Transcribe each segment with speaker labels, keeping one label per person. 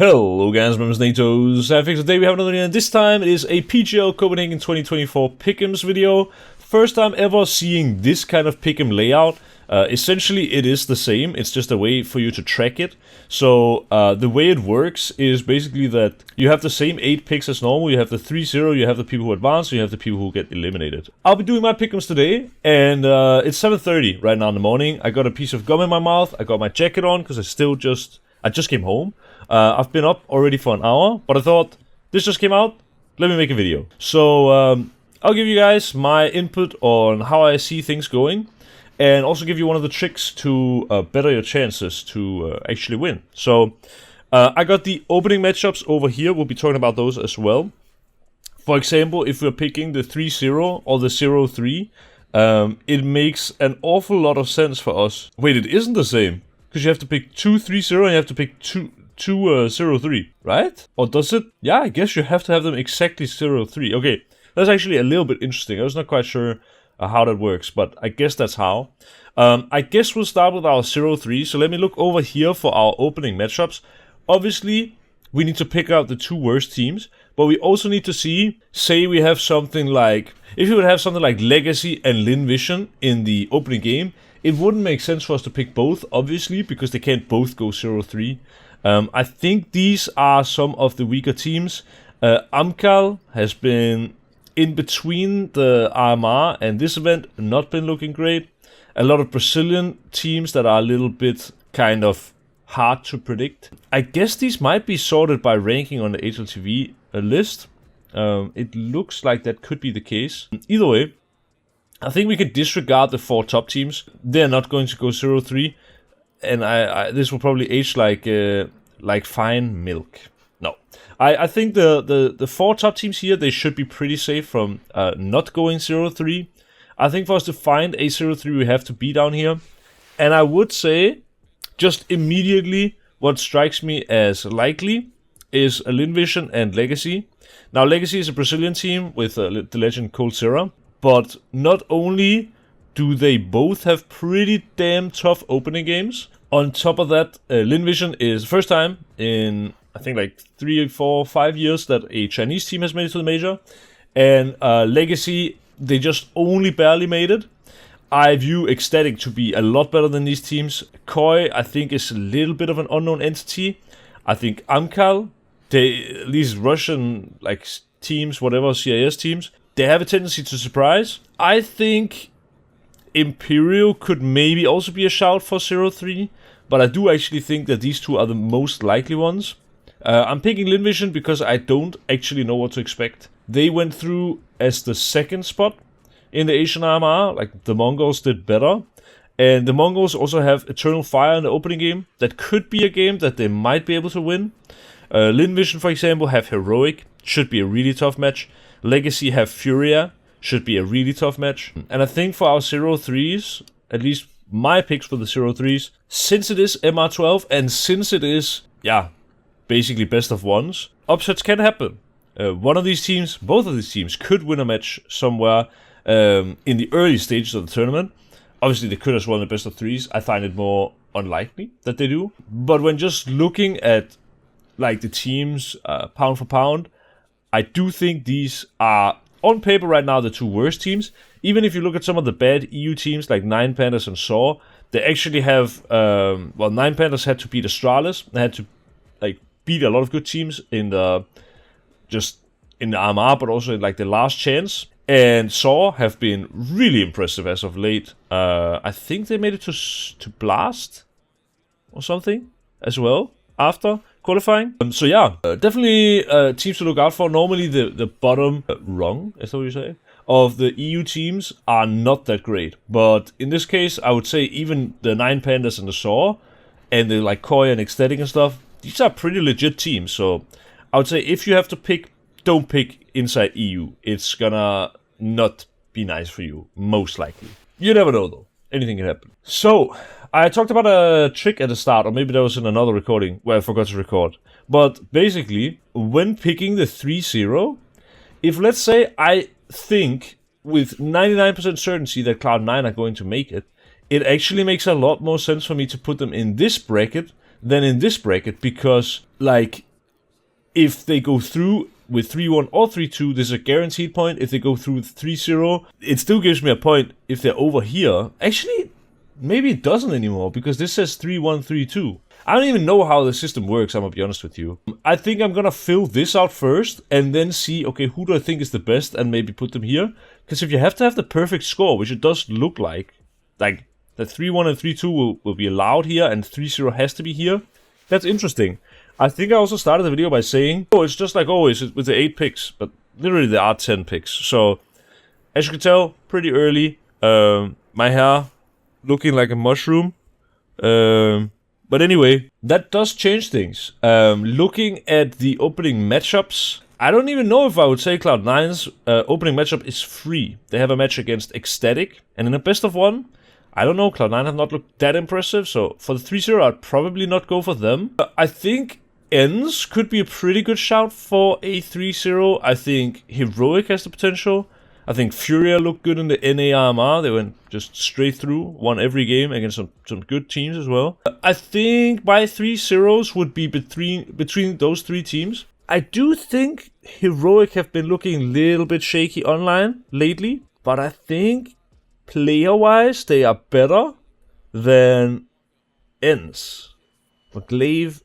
Speaker 1: Hello guys, my name is NaToSaphiX's. Today we have another video, and this time it is a PGL Copenhagen 2024 pick'ems video. First time ever seeing this kind of pick'em layout. Essentially it is the same, it's just a way for you to track it. So the way it works is basically that you have the same 8 picks as normal. You have the 3-0, you have the people who advance, you have the people who get eliminated. I'll be doing my pick'ems today, and it's 7:30 right now in the morning. I got a piece of gum in my mouth, I got my jacket on because I just came home. I've been up already for an hour, but I thought, this just came out, let me make a video. So, I'll give you guys my input on how I see things going, and also give you one of the tricks to better your chances to actually win. So, I got the opening matchups over here, we'll be talking about those as well. For example, if we're picking the 3-0 or the 0-3, it makes an awful lot of sense for us. Wait, it isn't the same, because you have to pick 2-3-0 and you have to pick 2-0-3, right? Or does it? Yeah, I guess you have to have them exactly 0-3. Okay, that's actually a little bit interesting. I was not quite sure how that works, but I guess that's how. I guess we'll start with our 0-3. So let me look over here for our opening matchups. Obviously, we need to pick out the 2 worst teams, but we also need to see, say we have something like, if you would have something like Legacy and Lin Vision in the opening game, it wouldn't make sense for us to pick both, obviously, because they can't both go 0-3. I think these are some of the weaker teams. Amcal has been in between the RMR and this event, not been looking great. A lot of Brazilian teams that are a little bit kind of hard to predict. I guess these might be sorted by ranking on the HLTV list. It looks like that could be the case. Either way, I think we can disregard the 4 top teams. They're not going to go 0-3. And this will probably age like fine milk. No, I think the 4 top teams here, they should be pretty safe from not going 0-3. I think for us to find a 0-3, we have to be down here. And I would say, just immediately, what strikes me as likely is a Lin Vision and Legacy. Now, Legacy is a Brazilian team with the legend Coldzera, but not only do they both have pretty damn tough opening games. On top of that, Lin Vision is the first time in, I think, like 3, 4, 5 years that a Chinese team has made it to the major. And Legacy, they just only barely made it. I view Ecstatic to be a lot better than these teams. Koi, I think, is a little bit of an unknown entity. I think Amcal, these Russian like teams, whatever, CIS teams, they have a tendency to surprise. I think Imperial could maybe also be a shout for 0-3, but I do actually think that these 2 are the most likely ones. I'm picking Lin Vision because I don't actually know what to expect. They went through as the 2nd spot in the Asian RMR, like the Mongols did better. And the Mongols also have Eternal Fire in the opening game. That could be a game that they might be able to win. Lin Vision, for example, have Heroic, should be a really tough match. Legacy have Furia, should be a really tough match. And I think for our 0-3s, at least my picks for the 0-3s, since it is MR12 and since it is, basically best of ones, upsets can happen. One of these teams, both of these teams, could win a match somewhere in the early stages of the tournament. Obviously, they could have won the best of 3s. I find it more unlikely that they do. But when just looking at like the teams pound for pound, I do think these are, on paper right now, the 2 worst teams. Even if you look at some of the bad EU teams like Nine Pandas and SAW, they actually have, Nine Pandas had to beat Astralis. They had to like beat a lot of good teams in the RMR, but also in like the last chance. And SAW have been really impressive as of late. I think they made it to Blast or something as well after qualifying. Definitely teams to look out for. Normally the bottom rung, is that what you say, of the EU teams are not that great. But in this case, I would say even the Nine Pandas and the SAW, and the like Koi and Ecstatic and stuff, these are pretty legit teams. So I would say if you have to pick, don't pick inside EU. It's gonna not be nice for you, most likely. You never know though. Anything can happen. So, I talked about a trick at the start, or maybe that was in another recording where I forgot to record. But basically, when picking the 3-0, if let's say I think with 99% certainty that Cloud9 are going to make it, it actually makes a lot more sense for me to put them in this bracket than in this bracket, because, like, if they go through with 3-1 or 3-2, this is a guaranteed point. If they go through with 3-0, it still gives me a point if they're over here. Actually, maybe it doesn't anymore, because this says 3-1, 3-2. I don't even know how the system works, I'm gonna be honest with you. I think I'm gonna fill this out first, and then see, okay, who do I think is the best, and maybe put them here. Because if you have to have the perfect score, which it does look like the 3-1 and 3-2 will be allowed here, and 3-0 has to be here, that's interesting. I think I also started the video by saying, oh, it's just like always with the 8 picks, but literally there are 10 picks. So, as you can tell, pretty early. My hair looking like a mushroom. But anyway, that does change things. Looking at the opening matchups, I don't even know if I would say Cloud9's opening matchup is free. They have a match against Ecstatic, and in a best of one, I don't know, Cloud9 have not looked that impressive, so for the 3-0 I'd probably not go for them. I think ENS could be a pretty good shout for a 3-0. I think Heroic has the potential. I think Furia looked good in the NARMR. They went just straight through, won every game against some good teams as well. I think my 3-0s would be between those 3 teams. I do think Heroic have been looking a little bit shaky online lately, but I think player-wise they are better than ENS. But Glaive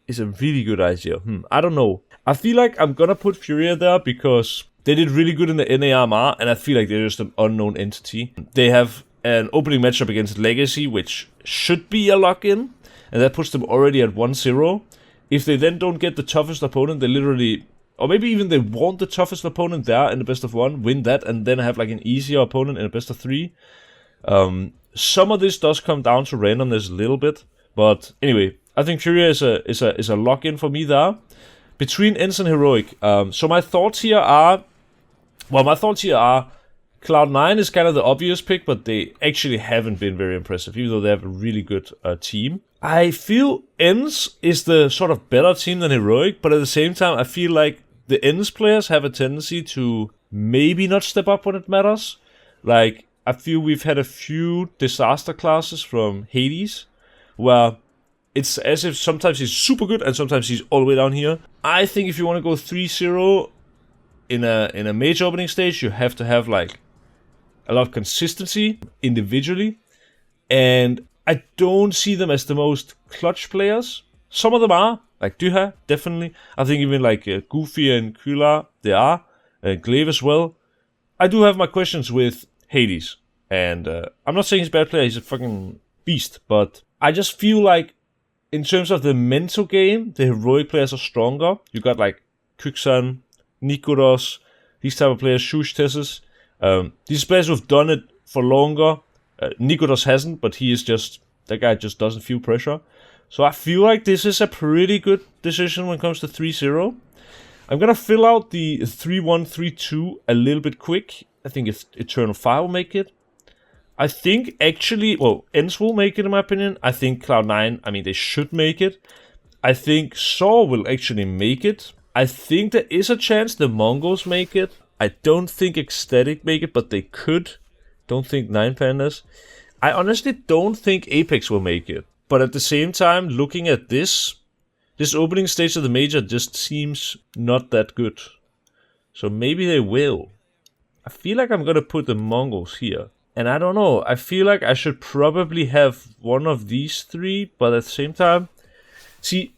Speaker 1: is a really good idea. I don't know. I feel like I'm gonna put Furia there because they did really good in the NARMR, and I feel like they're just an unknown entity. They have an opening matchup against Legacy, which should be a lock-in, and that puts them already at 1-0. If they then don't get the toughest opponent, they literally, or maybe even they want the toughest opponent there in the best of 1, win that, and then have like an easier opponent in a best of 3. Some of this does come down to randomness a little bit, but anyway, I think Furia is a lock-in for me there. Between ENS and Heroic, so my thoughts here are, Cloud9 is kind of the obvious pick, but they actually haven't been very impressive, even though they have a really good team. I feel ENS is the sort of better team than Heroic, but at the same time, I feel like the ENS players have a tendency to maybe not step up when it matters. Like, I feel we've had a few disaster classes from Hades, where it's as if sometimes he's super good and sometimes he's all the way down here. I think if you want to go 3-0 in a major opening stage, you have to have like a lot of consistency individually, and I don't see them as the most clutch players. Some of them are, like Duha, definitely. I think even like Goofy and Kula, they are. Glaive as well. I do have my questions with Hades, and I'm not saying he's a bad player, he's a fucking beast, but I just feel like in terms of the mental game, the Heroic players are stronger. You got like Kuxan, Nikodos, these type of players, Shush Tessus. These players who've done it for longer. Nikodos hasn't, but he is just, that guy just doesn't feel pressure. So I feel like this is a pretty good decision when it comes to 3-0. I'm gonna fill out the 3-1, 3-2 a little bit quick. I think Eternal Fire will make it. I think actually, well, ENS will make it in my opinion. I think Cloud9, I mean, they should make it. I think Saw will actually make it. I think there is a chance the Mongols make it. I don't think Ecstatic make it, but they could. Don't think 9 Pandas. I honestly don't think Apex will make it. But at the same time, looking at this opening stage of the major just seems not that good. So maybe they will. I feel like I'm gonna put the Mongols here. And I don't know, I feel like I should probably have one of these 3, but at the same time, see,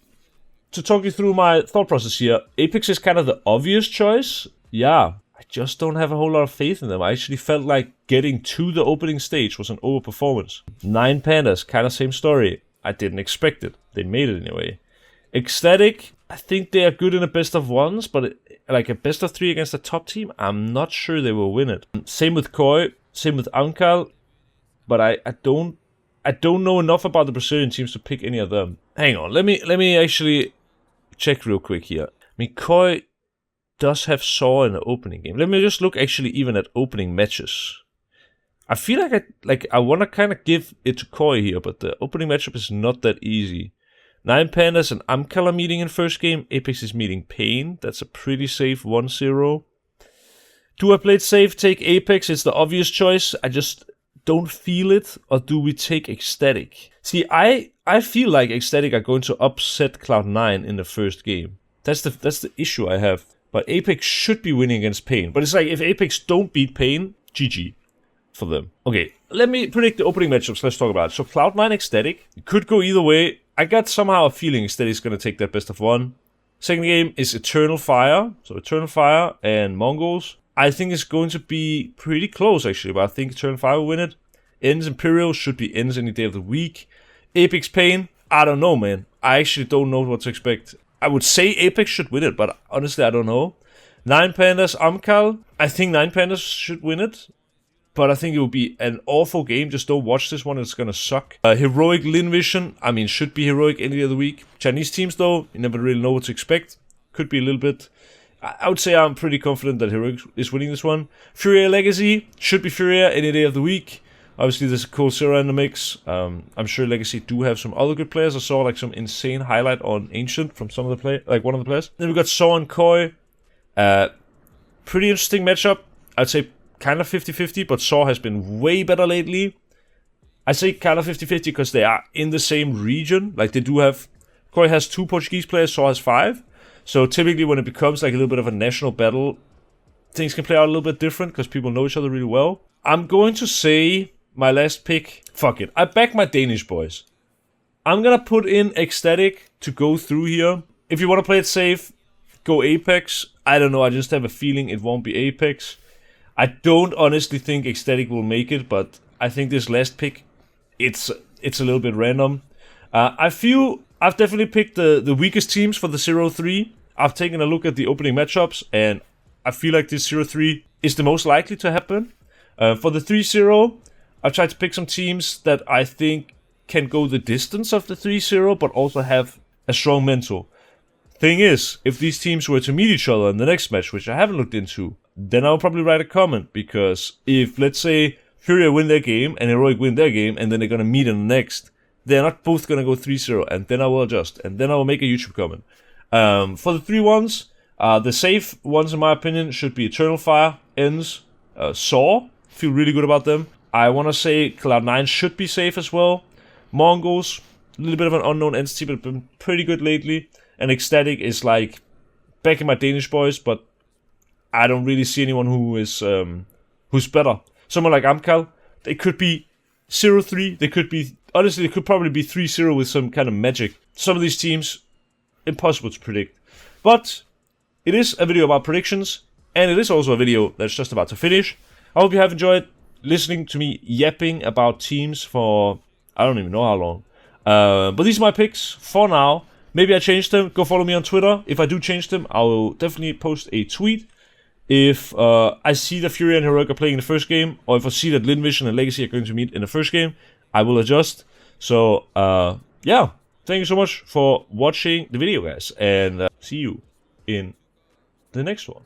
Speaker 1: to talk you through my thought process here, Apex is kind of the obvious choice. Yeah, I just don't have a whole lot of faith in them. I actually felt like getting to the opening stage was an overperformance. 9 Pandas, kind of same story. I didn't expect it. They made it anyway. Ecstatic, I think they are good in a best of 1s, but like a best of 3 against a top team, I'm not sure they will win it. Same with Koi, same with Ankal, but I don't know enough about the Brazilian teams to pick any of them. Hang on, let me actually check real quick here. I mean, Koi does have Saw in the opening game. Let me just look actually even at opening matches. I feel like I want to kind of give it to Koi here, but the opening matchup is not that easy. 9 Pandas and Amkal are meeting in first game. Apex is meeting Pain. That's a pretty safe 1-0. Do I play it safe, take Apex? It's the obvious choice. I just don't feel it. Or do we take Ecstatic? See, I feel like Ecstatic are going to upset Cloud9 in the first game. That's the issue I have. But Apex should be winning against Pain. But it's like, if Apex don't beat Pain, GG for them. Okay, let me predict the opening matchups. Let's talk about it. So Cloud9 Ecstatic. It could go either way. I got somehow a feeling Ecstatic's going to take that best of one. Second game is Eternal Fire. So Eternal Fire and Mongols. I think it's going to be pretty close, actually. But I think Eternal Fire will win it. Ends Imperial should be ends any day of the week. Apex Pain. I don't know, man. I actually don't know what to expect. I would say Apex should win it, but honestly, I don't know. 9 Pandas Amkal. I think 9 Pandas should win it. But I think it will be an awful game. Just don't watch this one. It's going to suck. Heroic Lin Vision. I mean, should be Heroic any other week. Chinese teams, though, you never really know what to expect. Could be a little bit. I would say I'm pretty confident that Heroic is winning this one. Furia Legacy. Should be Furia any day of the week. Obviously, there's a cool Zera in the mix. I'm sure Legacy do have some other good players. I saw like some insane highlight on Ancient from some of the play, like one of the players. Then we got Saw and Koi. Pretty interesting matchup. I'd say kind of 50-50, but Saw has been way better lately. I say kind of 50-50 because they are in the same region. Like they do have... Koi has 2 Portuguese players, Saw has 5. So typically when it becomes like a little bit of a national battle, things can play out a little bit different because people know each other really well. I'm going to say my last pick... Fuck it. I back my Danish boys. I'm going to put in Ecstatic to go through here. If you want to play it safe, go Apex. I don't know. I just have a feeling it won't be Apex. I don't honestly think Ecstatic will make it, but I think this last pick, it's a little bit random. I feel I've definitely picked the weakest teams for the 0-3. I've taken a look at the opening matchups, and I feel like this 0-3 is the most likely to happen. For the 3-0, I've tried to pick some teams that I think can go the distance of the 3-0, but also have a strong mental. Thing is, if these teams were to meet each other in the next match, which I haven't looked into, then I'll probably write a comment, because if, let's say, Furia win their game and Heroic win their game, and then they're going to meet in the next, they're not both going to go 3-0, and then I will adjust, and then I will make a YouTube comment. For the 3-1s, the safe ones, in my opinion, should be Eternal Fire, Ends, Saw. Feel really good about them. I want to say Cloud9 should be safe as well. Mongols, a little bit of an unknown entity, but been pretty good lately. And Ecstatic is like backing my Danish boys, but I don't really see anyone who is who's better. Someone like Amkal, they could be 0-3. They could be, honestly, they could probably be 3-0 with some kind of magic. Some of these teams, impossible to predict. But it is a video about predictions, and it is also a video that's just about to finish. I hope you have enjoyed listening to me yapping about teams for I don't even know how long. But these are my picks for now. Maybe I change them. Go follow me on Twitter. If I do change them, I will definitely post a tweet. If I see that Fury and Heroic are playing in the first game, or if I see that Lin Vision and Legacy are going to meet in the first game, I will adjust. So, yeah. Thank you so much for watching the video, guys. And see you in the next one.